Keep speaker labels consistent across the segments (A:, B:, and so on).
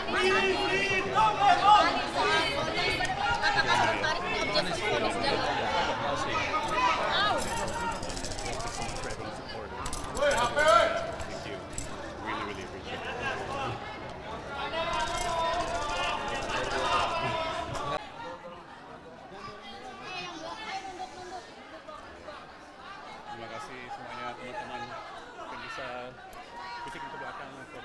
A: Terima kasih semuanya teman-teman yang bisa kucing ke belakang untuk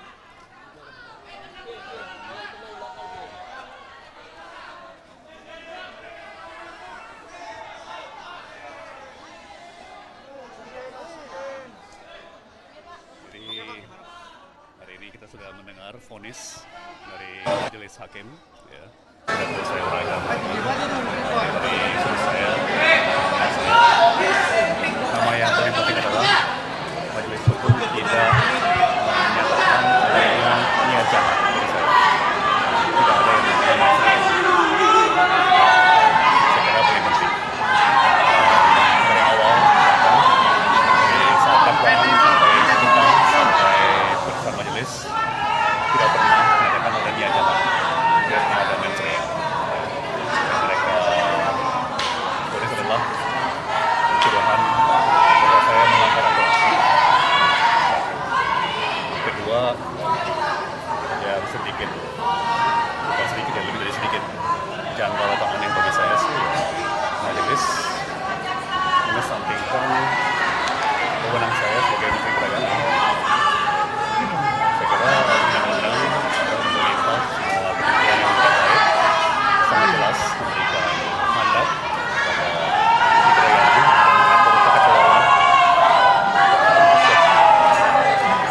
A: hari ini kita sudah mendengar vonis dari majelis hakim, ya. Sudah selesai uraikan dari saya. Nama yang paling penting adalah majelis hukum tidak menyatakan adanya niat jahat dari saya. Tidak ada yang mengatakan saya. Saya kira paling penting. Dari awal, dari saat dakwaan sampai tuntutan sampai putusan majelis, tidak pernah menyatakan ada niat jahat. Tidak pernah ada mensreya. Mereka vonis adalah tuduhan bahwa saya melanggar aturan. Kedua, ya sedikit, bukan sedikit ya, lebih dari sedikit janggal atau aneh bagi saya sih. Majelis mengesampingkan wewenang saya sebagai Menteri Perdagangan. Saya kira undang-undang pemerintah kementerian yang terkait sangat jelas memberikan mandat kepada Menteri Perdagangan mengatur tata kelola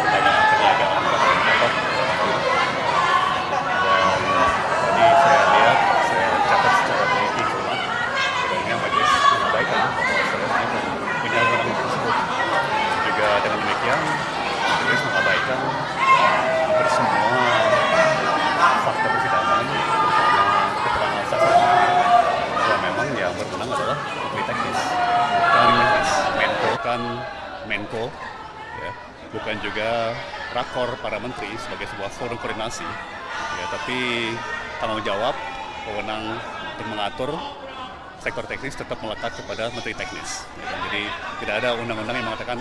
A: perdagangan perniagaan dan tadi saya lihat, saya catat secara teliti cermat, sebenarnya majelis mengabaikan bahwa saya punya wewenang tersebut. Juga dengan demikian, majelis mengabaikan hampir semua fakta persidangan, terutama keterangan saksi, bahwa memang yang berwenang adalah Menteri Teknis, bukan Menko, ya, bukan juga rakor para menteri sebagai sebuah forum koordinasi, ya, tapi tanggung jawab wewenang untuk mengatur sektor teknis tetap melekat kepada Menteri Teknis. Ya, jadi tidak ada undang-undang yang mengatakan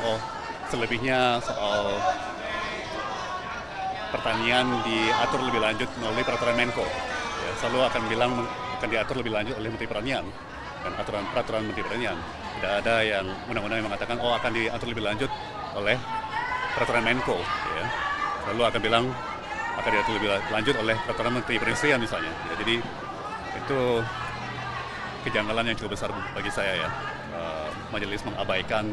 A: selebihnya soal pertanian diatur lebih lanjut melalui peraturan Menko. Ya, selalu akan bilang akan diatur lebih lanjut oleh Menteri Pertanian dan peraturan Menteri Pertanian. Tidak ada yang undang-undang yang mengatakan akan diatur lebih lanjut oleh peraturan Menko. Ya. Lalu akan bilang akan diatur lebih lanjut oleh peraturan Menteri Perindustrian misalnya. Ya, jadi itu kejanggalan yang cukup besar bagi saya, ya. Majelis mengabaikan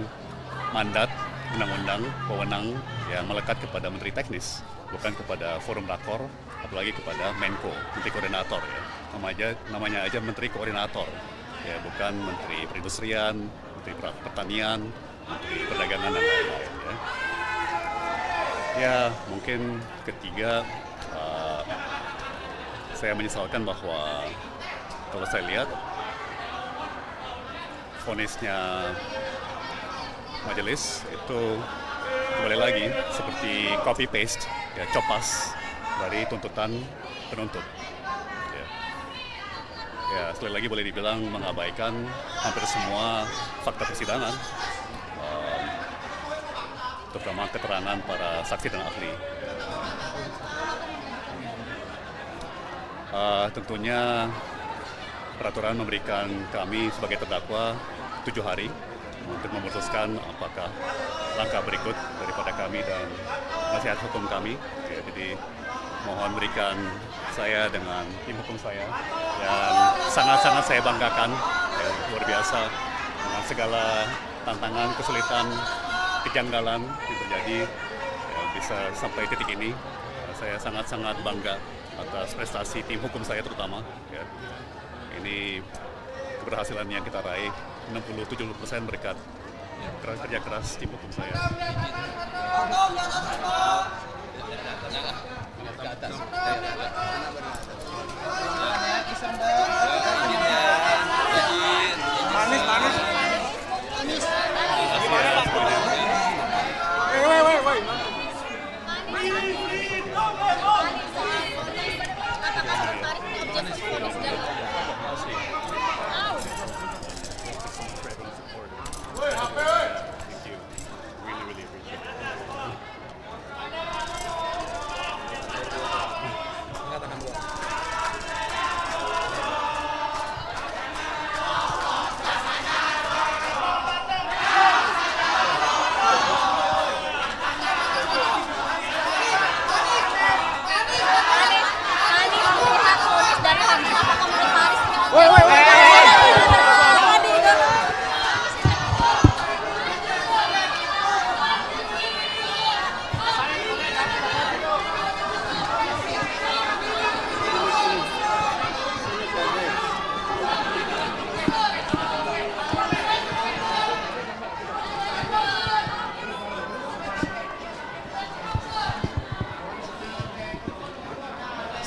A: mandat undang-undang wewenang yang melekat kepada Menteri Teknis, bukan kepada forum rakor, apalagi kepada Menko, Menteri Koordinator, ya. Namanya aja Menteri Koordinator, ya, bukan Menteri Perindustrian, Menteri Pertanian, Menteri Perdagangan dan lain-lain, ya. Ya, mungkin ketiga, saya menyesalkan bahwa kalau saya lihat vonisnya majelis itu kembali lagi seperti copy paste, ya, copas dari tuntutan penuntut. Ya, sekali lagi boleh dibilang mengabaikan hampir semua fakta persidangan, terutama keterangan para saksi dan ahli. Tentunya peraturan memberikan kami sebagai terdakwa 7 hari untuk memutuskan apakah langkah berikut daripada kami dan nasihat hukum kami. Ya, jadi mohon berikan saya dengan tim hukum saya yang sangat-sangat saya banggakan, ya, luar biasa dengan segala tantangan, kesulitan, kejanggalan yang terjadi, ya, bisa sampai titik ini. Ya, saya sangat-sangat bangga atas prestasi tim hukum saya terutama. Ya. Ini keberhasilan yang kita raih 60-70% berkat kerja keras tim hukum saya.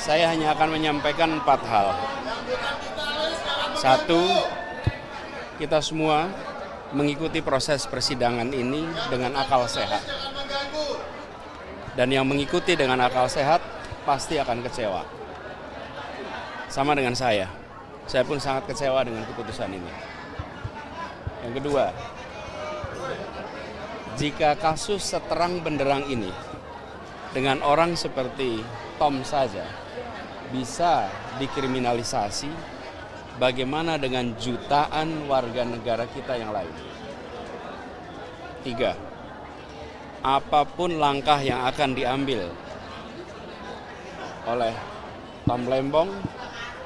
B: Saya hanya akan menyampaikan 4 hal. Satu, kita semua mengikuti proses persidangan ini dengan akal sehat. Dan yang mengikuti dengan akal sehat pasti akan kecewa. Sama dengan saya pun sangat kecewa dengan keputusan ini. Yang kedua, jika kasus seterang benderang ini dengan orang seperti Tom saja bisa dikriminalisasi, bagaimana dengan jutaan warga negara kita yang lain? 3, apapun langkah yang akan diambil oleh Tom Lembong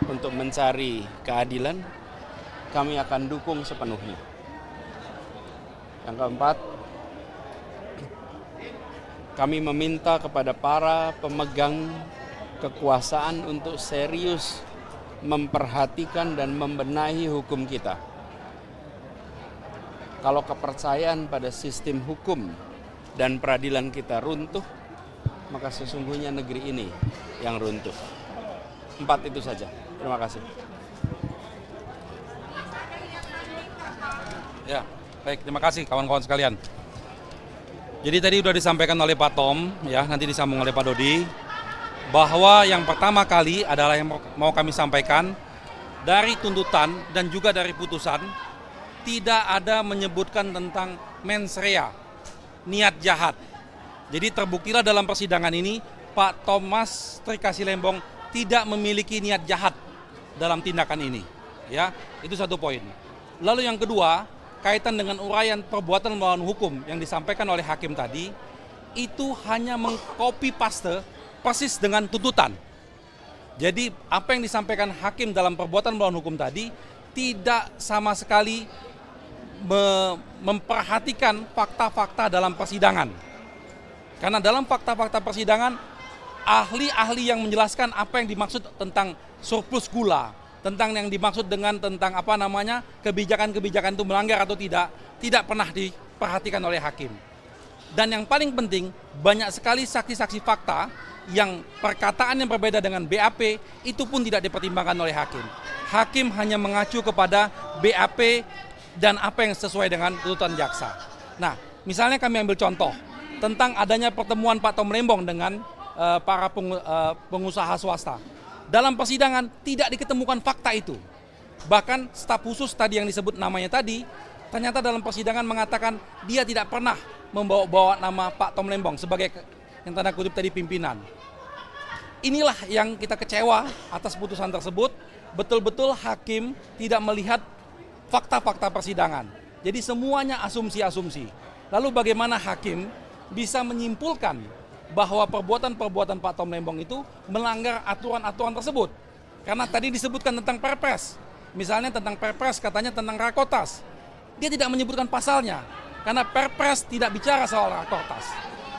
B: untuk mencari keadilan, kami akan dukung sepenuhnya. Yang keempat, kami meminta kepada para pemegang kekuasaan untuk serius memperhatikan dan membenahi hukum kita. Kalau kepercayaan pada sistem hukum dan peradilan kita runtuh, maka sesungguhnya negeri ini yang runtuh. 4 itu saja. Terima kasih.
C: Ya, baik, terima kasih kawan-kawan sekalian. Jadi tadi sudah disampaikan oleh Pak Tom, ya, nanti disambung oleh Pak Dodi, bahwa yang pertama kali adalah yang mau kami sampaikan, dari tuntutan dan juga dari putusan, tidak ada menyebutkan tentang mens rea, niat jahat. Jadi terbuktilah dalam persidangan ini, Pak Thomas Trikasih Lembong tidak memiliki niat jahat dalam tindakan ini. Ya, itu satu poin. Lalu yang kedua, kaitan dengan uraian perbuatan melawan hukum yang disampaikan oleh hakim tadi, itu hanya mengcopy paste persis dengan tuntutan. Jadi apa yang disampaikan hakim dalam perbuatan melawan hukum tadi tidak sama sekali memperhatikan fakta-fakta dalam persidangan. Karena dalam fakta-fakta persidangan, ahli-ahli yang menjelaskan apa yang dimaksud tentang surplus gula, tentang yang dimaksud dengan tentang kebijakan-kebijakan itu melanggar atau tidak pernah diperhatikan oleh hakim. Dan yang paling penting, banyak sekali saksi-saksi fakta yang perkataan yang berbeda dengan BAP itu pun tidak dipertimbangkan oleh hakim. Hakim hanya mengacu kepada BAP dan apa yang sesuai dengan tuntutan jaksa. Nah, misalnya kami ambil contoh tentang adanya pertemuan Pak Tom Lembong dengan para pengusaha swasta. Dalam persidangan tidak diketemukan fakta itu. Bahkan staf khusus tadi yang disebut namanya tadi, ternyata dalam persidangan mengatakan dia tidak pernah membawa nama Pak Tom Lembong sebagai yang tanda kutip tadi pimpinan. Inilah yang kita kecewa atas putusan tersebut. Betul-betul hakim tidak melihat fakta-fakta persidangan. Jadi semuanya asumsi-asumsi. Lalu bagaimana hakim bisa menyimpulkan bahwa perbuatan-perbuatan Pak Tom Lembong itu melanggar aturan-aturan tersebut. Karena tadi disebutkan tentang Perpres. Misalnya tentang Perpres katanya tentang Rakotas. Dia tidak menyebutkan pasalnya. Karena Perpres tidak bicara soal Rakotas.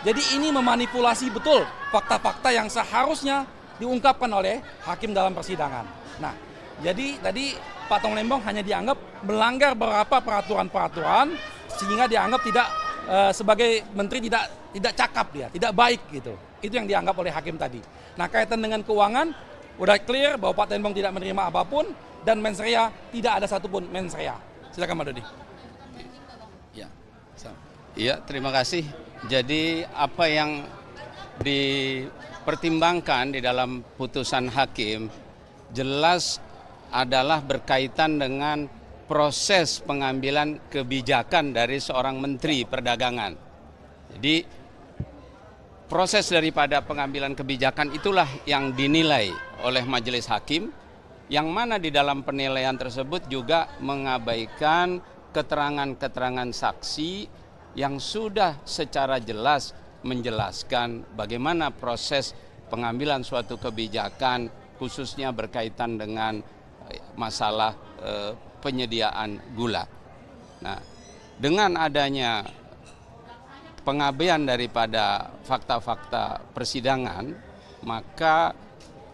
C: Jadi ini memanipulasi betul fakta-fakta yang seharusnya diungkapkan oleh hakim dalam persidangan. Nah, jadi tadi Pak Tom Lembong hanya dianggap melanggar beberapa peraturan-peraturan sehingga dianggap tidak sebagai menteri tidak cakap dia, tidak baik gitu. Itu yang dianggap oleh hakim tadi. Nah, kaitan dengan keuangan udah clear bahwa Pak Lembong tidak menerima apapun dan mens rea tidak ada satupun mens rea. Silakan Pak Dodi.
B: Iya, terima kasih. Jadi apa yang dipertimbangkan di dalam putusan hakim jelas adalah berkaitan dengan proses pengambilan kebijakan dari seorang menteri perdagangan. Jadi proses daripada pengambilan kebijakan itulah yang dinilai oleh majelis hakim, yang mana di dalam penilaian tersebut juga mengabaikan keterangan-keterangan saksi yang sudah secara jelas menjelaskan bagaimana proses pengambilan suatu kebijakan khususnya berkaitan dengan masalah penyediaan gula. Nah, dengan adanya pengabaian daripada fakta-fakta persidangan, maka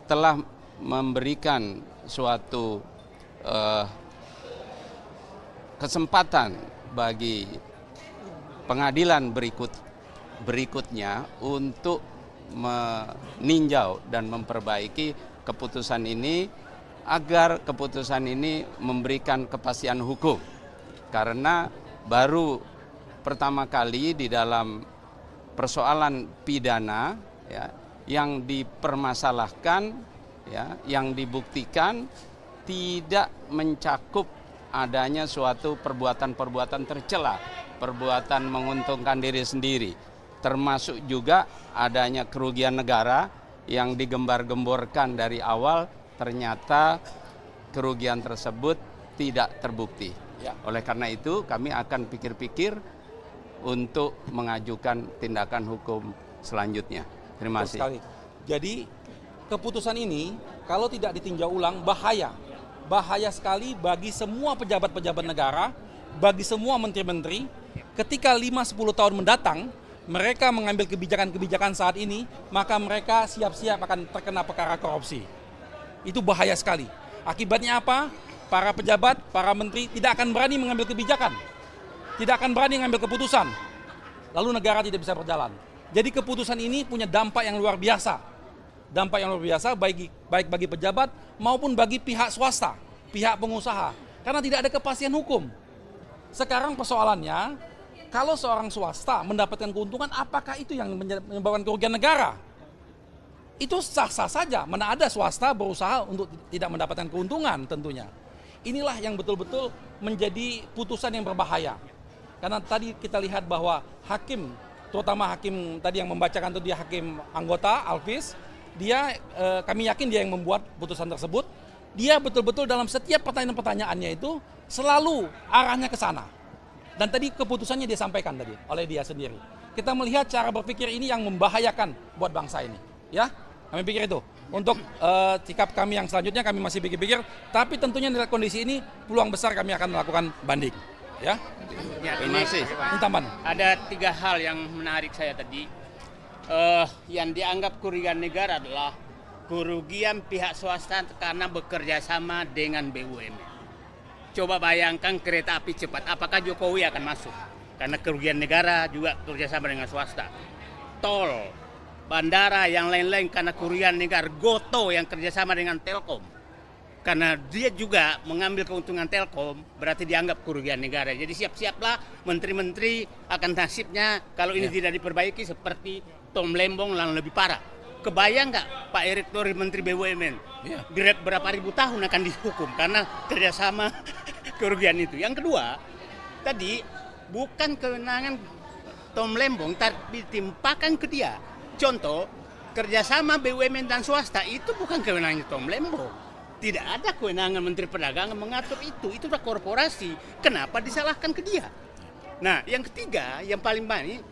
B: telah memberikan suatu kesempatan bagi pengadilan berikutnya untuk meninjau dan memperbaiki keputusan ini agar keputusan ini memberikan kepastian hukum. Karena baru pertama kali di dalam persoalan pidana ya, yang dipermasalahkan ya, yang dibuktikan tidak mencakup adanya suatu perbuatan-perbuatan tercela, perbuatan menguntungkan diri sendiri, termasuk juga adanya kerugian negara yang digembar-gemborkan dari awal, ternyata kerugian tersebut tidak terbukti.
C: Ya.
B: Oleh karena itu kami akan pikir-pikir untuk mengajukan tindakan hukum selanjutnya. Terima
C: Betul
B: kasih.
C: sekali. Jadi keputusan ini kalau tidak ditinjau ulang bahaya. Bahaya sekali bagi semua pejabat-pejabat negara, bagi semua menteri-menteri. Ketika 5-10 tahun mendatang, mereka mengambil kebijakan-kebijakan saat ini, maka mereka siap-siap akan terkena perkara korupsi. Itu bahaya sekali. Akibatnya apa? Para pejabat, para menteri tidak akan berani mengambil kebijakan. Tidak akan berani mengambil keputusan. Lalu negara tidak bisa berjalan. Jadi keputusan ini punya dampak yang luar biasa. Dampak yang luar biasa baik bagi pejabat maupun bagi pihak swasta, pihak pengusaha. Karena tidak ada kepastian hukum. Sekarang persoalannya, kalau seorang swasta mendapatkan keuntungan, apakah itu yang menyebabkan kerugian negara? Itu sah-sah saja, mana ada swasta berusaha untuk tidak mendapatkan keuntungan tentunya. Inilah yang betul-betul menjadi putusan yang berbahaya. Karena tadi kita lihat bahwa hakim, terutama hakim tadi yang membacakan itu dia hakim anggota, Alvis, dia kami yakin dia yang membuat putusan tersebut. Dia betul-betul dalam setiap pertanyaan-pertanyaannya itu selalu arahnya ke sana. Dan tadi keputusannya dia sampaikan tadi oleh dia sendiri. Kita melihat cara berpikir ini yang membahayakan buat bangsa ini. Ya, kami pikir itu. Untuk sikap kami yang selanjutnya kami masih pikir-pikir. Tapi tentunya dari kondisi ini peluang besar kami akan melakukan banding. Ya,
D: Ya,
B: Terima kasih.
C: Intaman.
D: ada 3 hal yang menarik saya tadi. Yang dianggap kerugian negara adalah kerugian pihak swasta karena bekerja sama dengan BUMN. Coba bayangkan kereta api cepat, apakah Jokowi akan masuk? Karena kerugian negara juga kerjasama dengan swasta. Tol, bandara, yang lain-lain karena kerugian negara. Goto yang kerjasama dengan Telkom. Karena dia juga mengambil keuntungan Telkom, berarti dianggap kerugian negara. Jadi siap-siaplah menteri-menteri akan nasibnya kalau ini tidak diperbaiki seperti Tom Lembong yang lebih parah. Kebayang nggak Pak Erick Thohir Menteri BUMN? Direct berapa ribu tahun akan dihukum karena kerjasama kerugian itu. Yang kedua, tadi bukan kewenangan Tom Lembong, tapi ditimpakan ke dia. Contoh, kerjasama BUMN dan swasta itu bukan kewenangan Tom Lembong. Tidak ada kewenangan Menteri Perdagangan mengatur itu sudah korporasi. Kenapa disalahkan ke dia? Nah, yang ketiga, yang paling banyak,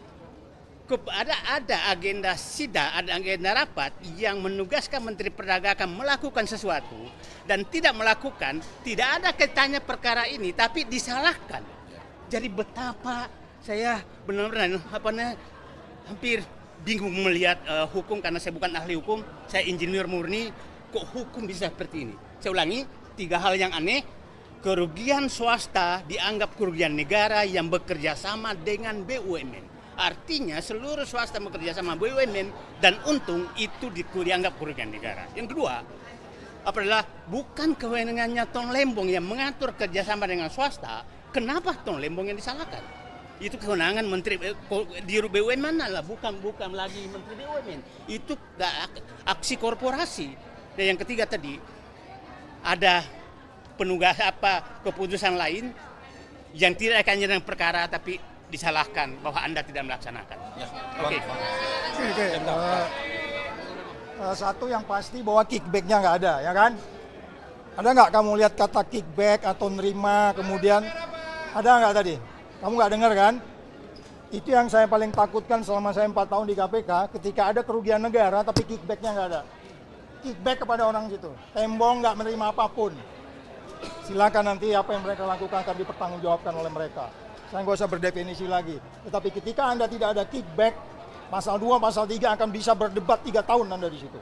D: ada agenda sida, ada agenda rapat yang menugaskan Menteri Perdagangan melakukan sesuatu dan tidak melakukan, tidak ada kaitannya perkara ini, tapi disalahkan. Jadi betapa saya benar-benar hampir bingung melihat hukum karena saya bukan ahli hukum, saya insinyur murni. Kok hukum bisa seperti ini? Saya ulangi, 3 hal yang aneh. Kerugian swasta dianggap kerugian negara yang bekerja sama dengan BUMN. Artinya seluruh swasta bekerja sama BUMN dan untung itu dianggap kerugian negara. Yang kedua, adalah bukan kewenangannya Tom Lembong yang mengatur kerjasama dengan swasta. Kenapa Tom Lembong yang disalahkan? Itu kewenangan Menteri di BUMN mana lah, bukan lagi Menteri BUMN. Itu aksi korporasi. Dan yang ketiga tadi, ada keputusan lain yang tidak akan dengan perkara tapi disalahkan bahwa Anda tidak melaksanakan.
C: Ya.
D: Oke.
E: Satu yang pasti bahwa kickbacknya nggak ada, ya kan? Ada nggak kamu lihat kata kickback atau nerima kemudian ada nggak tadi? Kamu nggak dengar kan? Itu yang saya paling takutkan selama saya 4 tahun di KPK, ketika ada kerugian negara tapi kickbacknya nggak ada. Kickback kepada orang situ. Tembong nggak menerima apapun. Silakan nanti apa yang mereka lakukan akan dipertanggungjawabkan oleh mereka. Saya nggak usah berdefinisi lagi. Tetapi ketika Anda tidak ada kickback, pasal 2, pasal 3 akan bisa berdebat 3 tahun Anda di situ.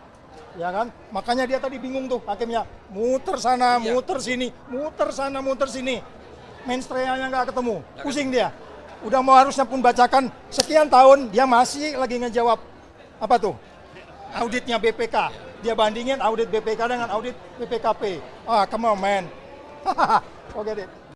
E: Ya kan? Makanya dia tadi bingung tuh hakimnya. Muter sana, muter sini, muter sana, muter sini. Menstreanya nggak ketemu. Pusing dia. Udah mau harusnya pun bacakan sekian tahun, dia masih lagi ngejawab. Apa tuh? auditnya BPK. Dia bandingin audit BPK dengan audit BPKP. Ah, come on man. Forget it.